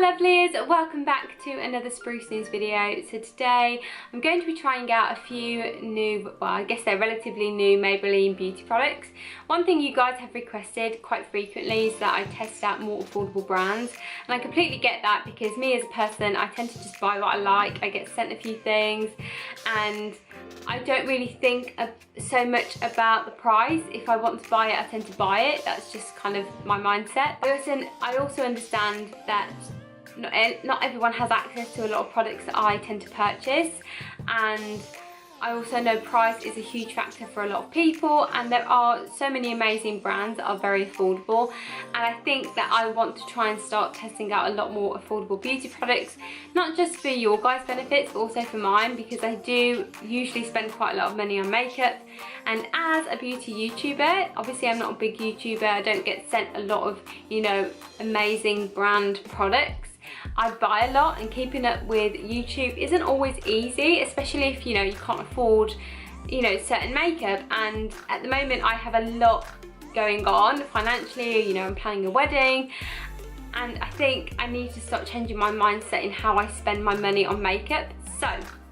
lovelies, welcome back to another Spruce News video. So today I'm going to be trying out a few new, well I guess they're relatively new Maybelline beauty products. One thing you guys have requested quite frequently is that I test out more affordable brands, and I completely get that because me as a person, I tend to just buy what I like. I get sent a few things and I don't really think so much about the price. If I want to buy it, I tend to buy it. That's just kind of my mindset. I also understand that not everyone has access to a lot of products that I tend to purchase, and I also know price is a huge factor for a lot of people, and there are so many amazing brands that are very affordable, and I think that I want to try and start testing out a lot more affordable beauty products, not just for your guys' benefits but also for mine, because I do usually spend quite a lot of money on makeup, and as a beauty YouTuber, obviously I'm not a big YouTuber, I don't get sent a lot of, you know, amazing brand products. I buy a lot, and keeping up with YouTube isn't always easy, especially if you can't afford certain makeup. And at the moment I have a lot going on financially. I'm planning a wedding, and I think I need to start changing my mindset in how I spend my money on makeup. So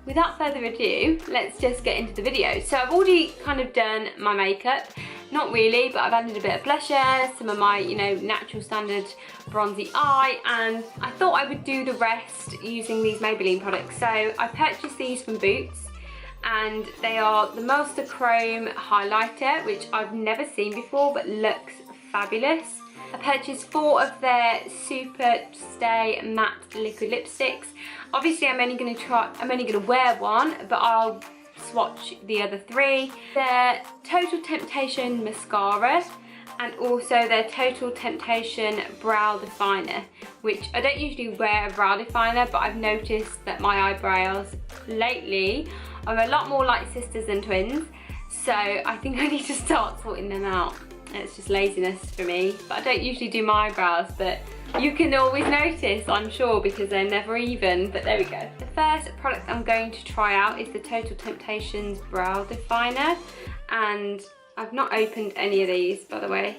without further ado, let's just get into the video. So I've already kind of done my makeup. Not really, but I've added a bit of blusher, some of my, natural standard bronzy eye, and I thought I would do the rest using these Maybelline products. So I purchased these from Boots, and they are the Master Chrome Highlighter, which I've never seen before, but looks fabulous. I purchased 4 of their Super Stay Matte Liquid Lipsticks. Obviously, I'm only going to wear one, but I'll swatch the other 3. Their Total Temptation Mascara, and also their Total Temptation Brow Definer, which I don't usually wear a brow definer, but I've noticed that my eyebrows lately are a lot more like sisters than twins, so I think I need to start sorting them out. It's just laziness for me, but I don't usually do my eyebrows, but you can always notice, I'm sure, because they're never even, but there we go. The first product I'm going to try out is the Total Temptations Brow Definer, and I've not opened any of these, by the way.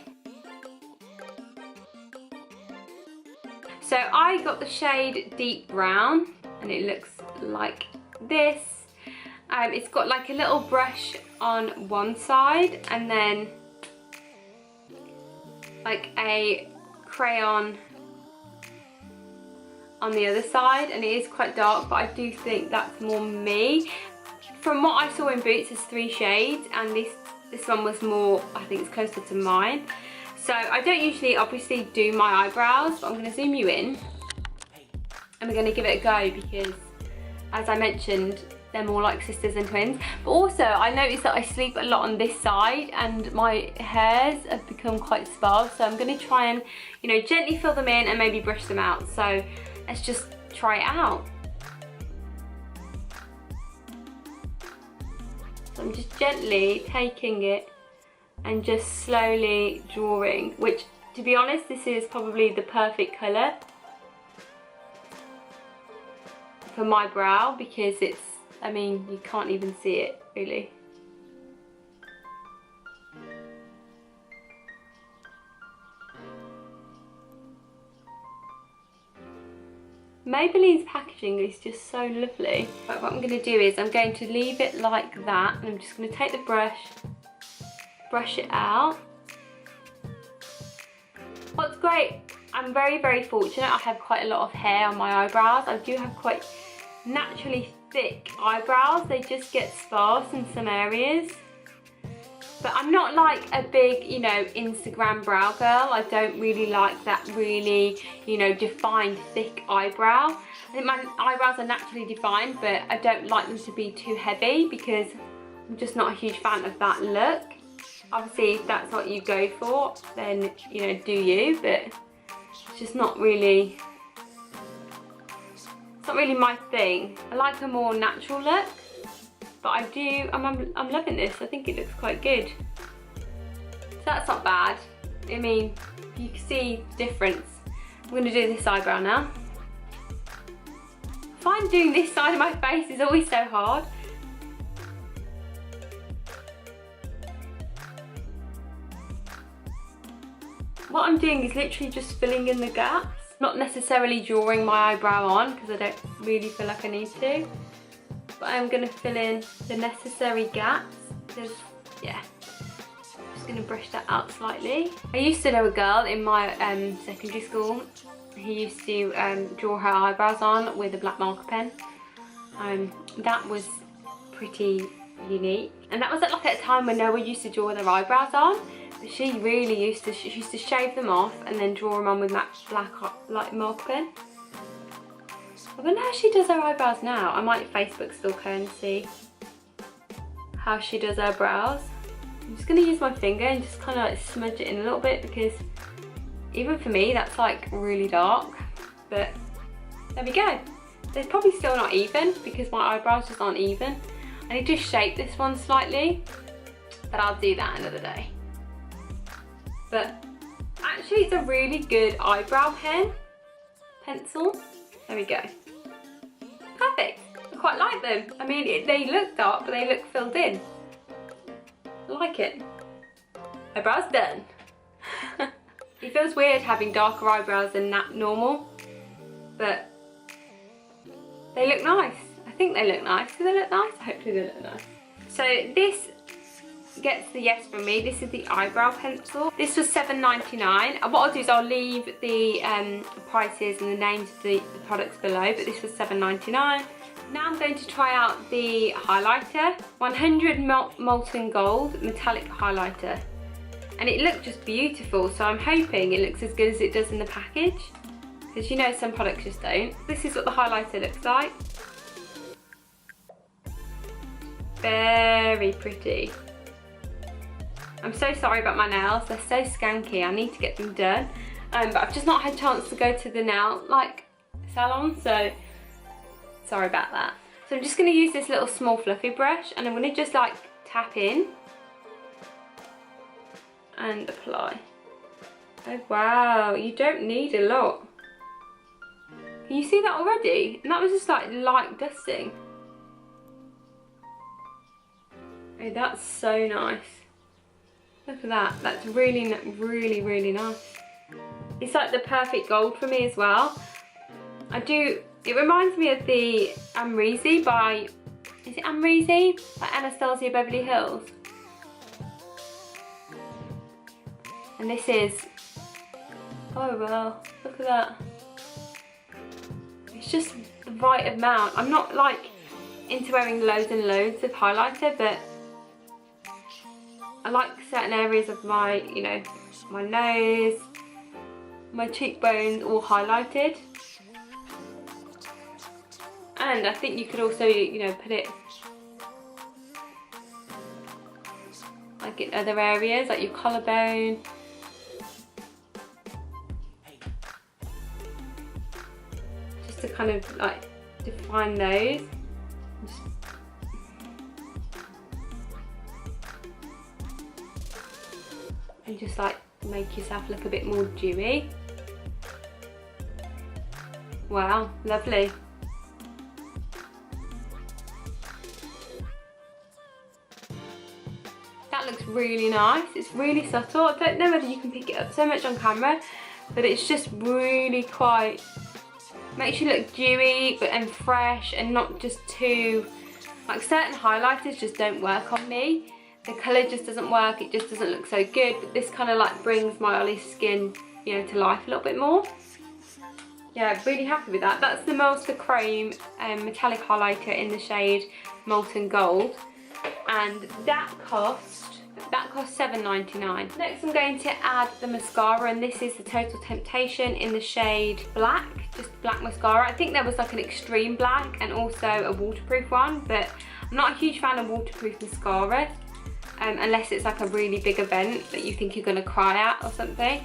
So I got the shade Deep Brown, and it looks like this. It's got like a little brush on one side, and then like a crayon on the other side, and it is quite dark, but I do think that's more me. From what I saw in Boots, there's 3 shades, and this one was more, I think it's closer to mine. So I don't usually obviously do my eyebrows, but I'm going to zoom you in, and we're going to give it a go, because as I mentioned, they're more like sisters than twins. But also I noticed that I sleep a lot on this side, and my hairs have become quite sparse, so I'm going to try and gently fill them in and maybe brush them out. So let's just try it out. So I'm just gently taking it and just slowly drawing, which, to be honest, this is probably the perfect colour for my brow, because it's, I mean, you can't even see it really. Maybelline's packaging is just so lovely. But what I'm going to do is I'm going to leave it like that, and I'm just going to take the brush it out. What's great, I'm very fortunate. I have quite a lot of hair on my eyebrows. I do have quite naturally thick eyebrows. They just get sparse in some areas. But I'm not like a big, Instagram brow girl. I don't really like that really, defined thick eyebrow. I think my eyebrows are naturally defined, but I don't like them to be too heavy, because I'm just not a huge fan of that look. Obviously, if that's what you go for, then, do you, but it's just not really, it's not really my thing. I like a more natural look. But I'm loving this. I think it looks quite good. So that's not bad. I mean, you can see the difference. I'm going to do this eyebrow now. I find doing this side of my face is always so hard. What I'm doing is literally just filling in the gaps. Not necessarily drawing my eyebrow on because I don't really feel like I need to. But I'm going to fill in the necessary gaps because, yeah, I'm just going to brush that out slightly. I used to know a girl in my secondary school who used to draw her eyebrows on with a black marker pen. That was pretty unique. And that was at a time when no one used to draw their eyebrows on. But she really used to, she used to shave them off and then draw them on with black marker pen. I wonder how she does her eyebrows now. I might Facebook stalk her and see how she does her brows. I'm just going to use my finger and just kind of like smudge it in a little bit because even for me that's like really dark. But there we go. They're probably still not even because my eyebrows just aren't even. I need to shape this one slightly, but I'll do that another day. But actually it's a really good eyebrow pencil. There we go. Perfect. I quite like them. I mean, they look dark, but they look filled in. I like it. Eyebrows done. It feels weird having darker eyebrows than that normal, but they look nice. I think they look nice. Do they look nice? Hopefully they look nice. So this gets the yes from me. This is the eyebrow pencil. This was $7.99. And what I'll do is I'll leave the prices and the names of the products below, but this was $7.99. Now I'm going to try out the highlighter. 100 Molten Gold Metallic Highlighter. And it looked just beautiful, so I'm hoping it looks as good as it does in the package. Because you know some products just don't. This is what the highlighter looks like. Very pretty. I'm so sorry about my nails, they're so skanky. I need to get them done, but I've just not had a chance to go to the nail salon, so sorry about that. So I'm just going to use this little small fluffy brush and I'm going to just tap in and apply. Oh wow, you don't need a lot. Can you see that already? And that was just light dusting. Oh, that's so nice. Look at that. That's really, really, really nice. It's like the perfect gold for me as well. It reminds me of the Amrezy by, is it Amrezy? By Anastasia Beverly Hills. And this is, oh wow, look at that. It's just the right amount. I'm not into wearing loads and loads of highlighter, but I like certain areas of my, my nose, my cheekbones all highlighted. And I think you could also, put it in other areas, like your collarbone. Just to kind of define those. And just make yourself look a bit more dewy. Wow, lovely. That looks really nice. It's really subtle. I don't know whether you can pick it up so much on camera, but it's just really quite, makes you look dewy and fresh and not just too, certain highlighters just don't work on me. The colour just doesn't work, it just doesn't look so good, but this kind of brings my olive skin, to life a little bit more. Yeah, really happy with that. That's the Mascara Chrome Metallic Highlighter in the shade Molten Gold, and that cost $7.99. Next I'm going to add the mascara, and this is the Total Temptation in the shade Black, just black mascara. I think there was an extreme black and also a waterproof one, but I'm not a huge fan of waterproof mascara. Unless it's a really big event that you think you're going to cry at or something.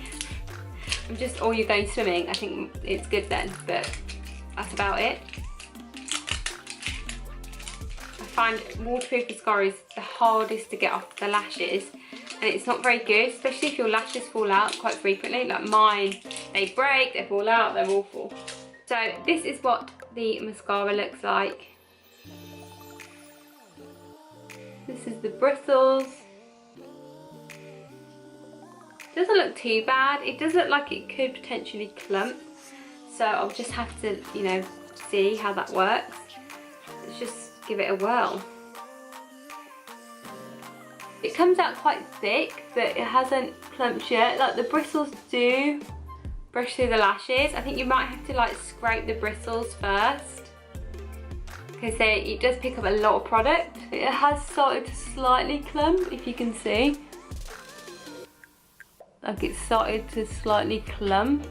Or you're going swimming, I think it's good then, but that's about it. I find waterproof mascara is the hardest to get off the lashes, and it's not very good, especially if your lashes fall out quite frequently. Like mine, they break, they fall out, they're awful. So this is what the mascara looks like. This is the bristles. Doesn't look too bad. It does look like it could potentially clump, So I'll just have to, you know, see how that works. Let's just give it a whirl. It comes out quite thick, but it hasn't clumped yet. Like the bristles do brush through the lashes. I think you might have to like scrape the bristles first, because it does pick up a lot of product. It has started to slightly clump, if you can see. Like it's started to slightly clump,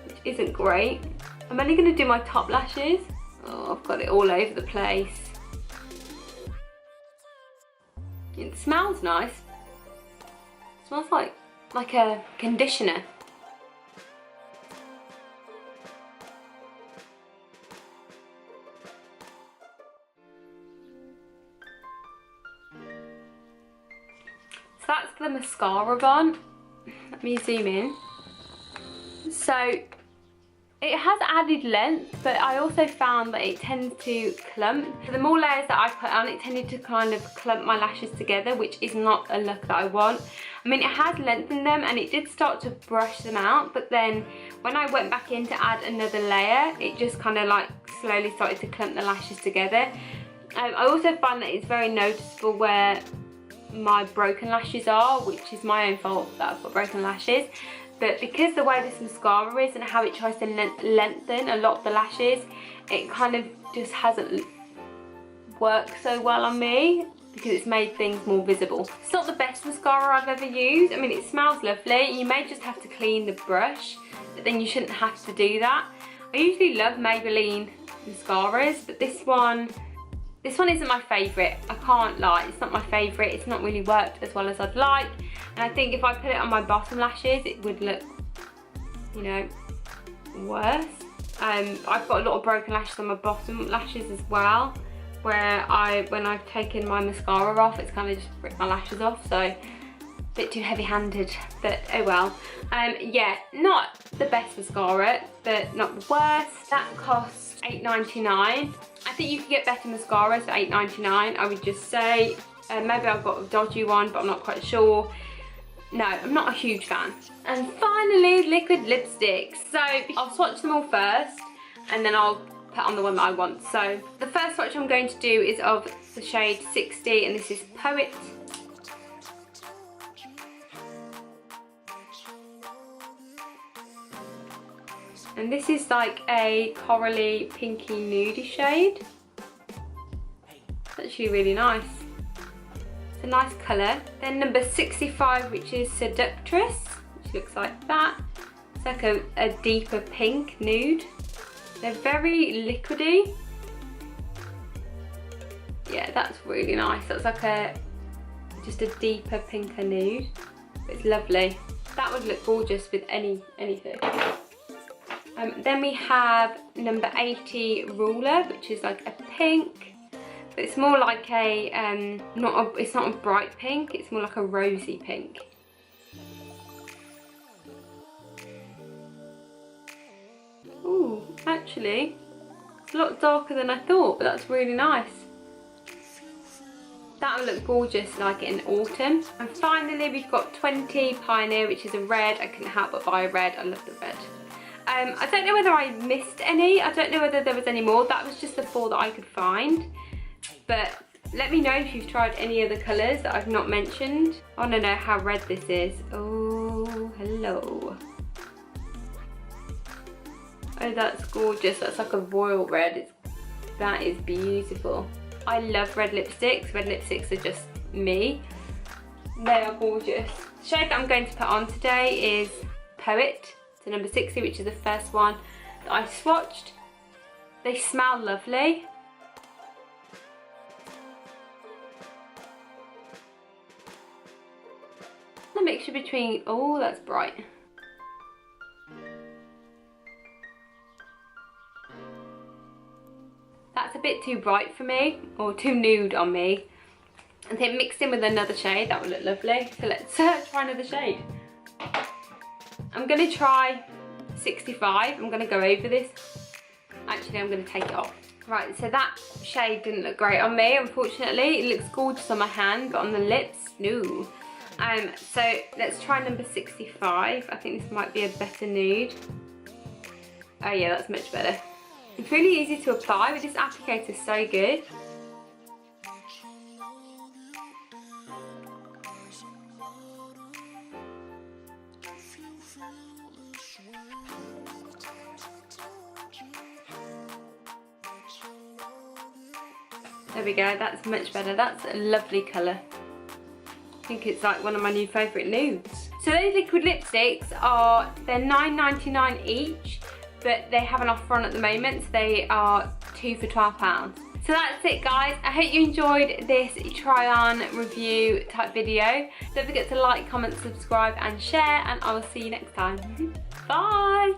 which isn't great. I'm only going to do my top lashes. Oh, I've got it all over the place. It smells nice. It smells like a conditioner. So that's the mascara on. Let me zoom in. So it has added length, but I also found that it tends to clump. So the more layers that I put on, it tended to kind of clump my lashes together, which is not a look that I want. I mean, it has lengthened them and it did start to brush them out, but then when I went back in to add another layer, it just kind of like slowly started to clump the lashes together. I also find that it's very noticeable where my broken lashes are, which is my own fault that I've got broken lashes. But because the way this mascara is and how it tries to lengthen a lot of the lashes, it kind of just hasn't worked so well on me, because it's made things more visible. It's not the best mascara I've ever used. I mean, it smells lovely. You may just have to clean the brush, but then you shouldn't have to do that. I usually love Maybelline mascaras, but this one isn't my favourite. I can't lie, it's not my favourite. It's not really worked as well as I'd like. And I think if I put it on my bottom lashes, it would look, you know, worse. I've got a lot of broken lashes on my bottom lashes as well, where when I've taken my mascara off, it's kind of just ripped my lashes off. So a bit too heavy-handed, but oh well. Yeah, not the best mascara, but not the worst. That costs £8.99. I think you can get better mascaras for £8.99, I would just say. Maybe I've got a dodgy one, but I'm not quite sure. No, I'm not a huge fan. And finally, liquid lipsticks. So I'll swatch them all first, and then I'll put on the one that I want. So the first swatch I'm going to do is of the shade 60, and this is Poet. And this is like a corally pinky nudie shade. It's actually really nice. It's a nice colour. Then number 65, which is Seductress, which looks like that. It's like a deeper pink nude. They're very liquidy. Yeah, that's really nice. That's like just a deeper pinker nude. It's lovely. That would look gorgeous with anything. Then we have number 80 Ruler, which is like a pink, but it's more like it's not a bright pink, it's more like a rosy pink. Ooh, actually, it's a lot darker than I thought, but that's really nice. That would look gorgeous like in autumn. And finally, we've got 20 Pioneer, which is a red. I couldn't help but buy a red, I love the red. I don't know whether I missed any. I don't know whether there was any more. That was just the 4 that I could find. But let me know if you've tried any other colours that I've not mentioned. I want to know how red this is. Oh, hello. Oh, that's gorgeous. That's like a royal red. That is beautiful. I love red lipsticks. Red lipsticks are just me. They are gorgeous. The shade that I'm going to put on today is Poet. So number 60, which is the first one that I swatched. They smell lovely. The mixture between, oh, that's bright. That's a bit too bright for me, or too nude on me. I think mixed in with another shade, that would look lovely. So let's try another shade. I'm going to try 65. I'm going to go over this. Actually, I'm going to take it off. Right, so that shade didn't look great on me, unfortunately. It looks gorgeous on my hand, but on the lips, no. So let's try number 65. I think this might be a better nude. Oh yeah, that's much better. It's really easy to apply, but this applicator is so good. There we go, that's much better. That's a lovely colour. I think it's like one of my new favourite nudes. So those liquid lipsticks they're $9.99 each, but they have an offer on at the moment, so they are 2 for £12. So that's it guys, I hope you enjoyed this try on review type video. Don't forget to like, comment, subscribe and share, and I will see you next time. Bye!